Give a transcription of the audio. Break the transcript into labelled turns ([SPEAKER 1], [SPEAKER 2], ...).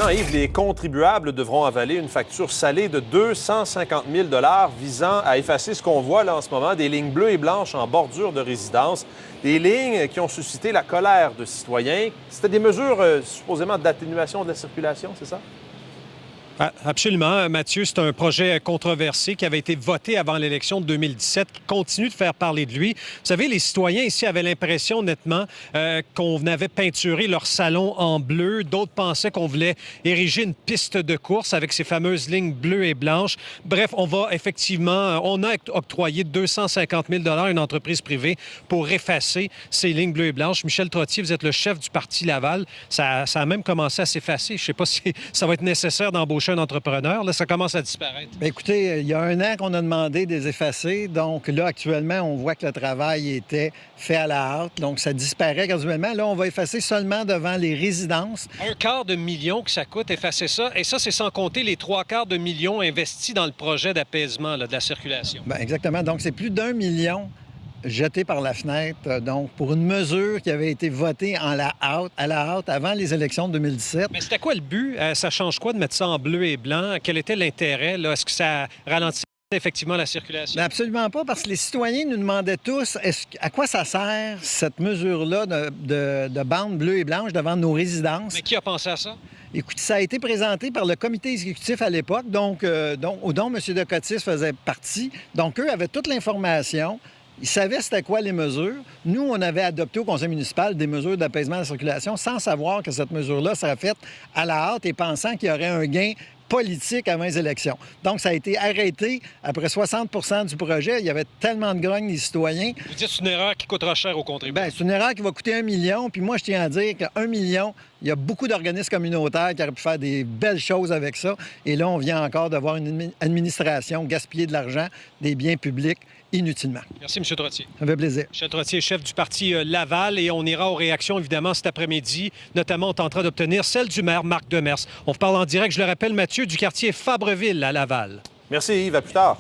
[SPEAKER 1] Maintenant, Yves, les contribuables devront avaler une facture salée de 250 000 visant à effacer ce qu'on voit là en ce moment, des lignes bleues et blanches en bordure de résidence, des lignes qui ont suscité la colère de citoyens. C'était des mesures supposément d'atténuation de la circulation, c'est ça?
[SPEAKER 2] Absolument, Mathieu. C'est un projet controversé qui avait été voté avant l'élection de 2017, qui continue de faire parler de lui. Vous savez, les citoyens ici avaient l'impression, honnêtement, qu'on avait peinturé leur salon en bleu. D'autres pensaient qu'on voulait ériger une piste de course avec ces fameuses lignes bleues et blanches. Bref, on a octroyé 250 000 à une entreprise privée pour effacer ces lignes bleues et blanches. Michel Trottier, vous êtes le chef du Parti Laval. Ça a même commencé à s'effacer. Je ne sais pas si ça va être nécessaire d'embaucher un entrepreneur. Là, ça commence à disparaître.
[SPEAKER 3] Bien, écoutez, il y a 1 an qu'on a demandé des effacer. Donc là, actuellement, on voit que le travail était fait à la hâte. Donc, ça disparaît graduellement. Là, on va effacer seulement devant les résidences.
[SPEAKER 2] 1/4 million que ça coûte, effacer ça. Et ça, c'est sans compter les 3/4 millions investis dans le projet d'apaisement de la circulation.
[SPEAKER 3] Bien, exactement. Donc, c'est plus d'1 million jeté par la fenêtre, donc pour une mesure qui avait été votée à la hâte avant les élections de 2017.
[SPEAKER 2] Mais c'était quoi le but? Ça change quoi de mettre ça en bleu et blanc? Quel était l'intérêt? Est-ce que ça ralentit effectivement la circulation?
[SPEAKER 3] Bien, absolument pas, parce que les citoyens nous demandaient tous à quoi ça sert, cette mesure-là de bande bleue et blanche devant nos résidences.
[SPEAKER 2] Mais qui a pensé à ça?
[SPEAKER 3] Écoute, ça a été présenté par le comité exécutif à l'époque, dont M. Decotis faisait partie. Donc, eux avaient toute l'information. Ils savaient c'était quoi les mesures. Nous, on avait adopté au conseil municipal des mesures d'apaisement de la circulation sans savoir que cette mesure-là serait faite à la hâte et pensant qu'il y aurait un gain politique avant les élections. Donc, ça a été arrêté après 60 du projet. Il y avait tellement de grogne des citoyens.
[SPEAKER 2] Vous dites que c'est une erreur qui coûtera cher aux contribuables.
[SPEAKER 3] Bien, c'est une erreur qui va coûter 1 million. Puis moi, je tiens à dire qu'1 million, il y a beaucoup d'organismes communautaires qui auraient pu faire des belles choses avec ça. Et là, on vient encore d'avoir une administration gaspiller de l'argent, des biens publics inutilement.
[SPEAKER 2] Merci, M. Trottier.
[SPEAKER 3] Ça fait plaisir.
[SPEAKER 2] Michel Trottier, chef du Parti Laval, et on ira aux réactions, évidemment, cet après-midi. Notamment, on tentera d'obtenir celle du maire Marc Demers. On vous parle en direct, je le rappelle, Mathieu, du quartier Fabreville à Laval.
[SPEAKER 1] Merci Yves, à plus tard.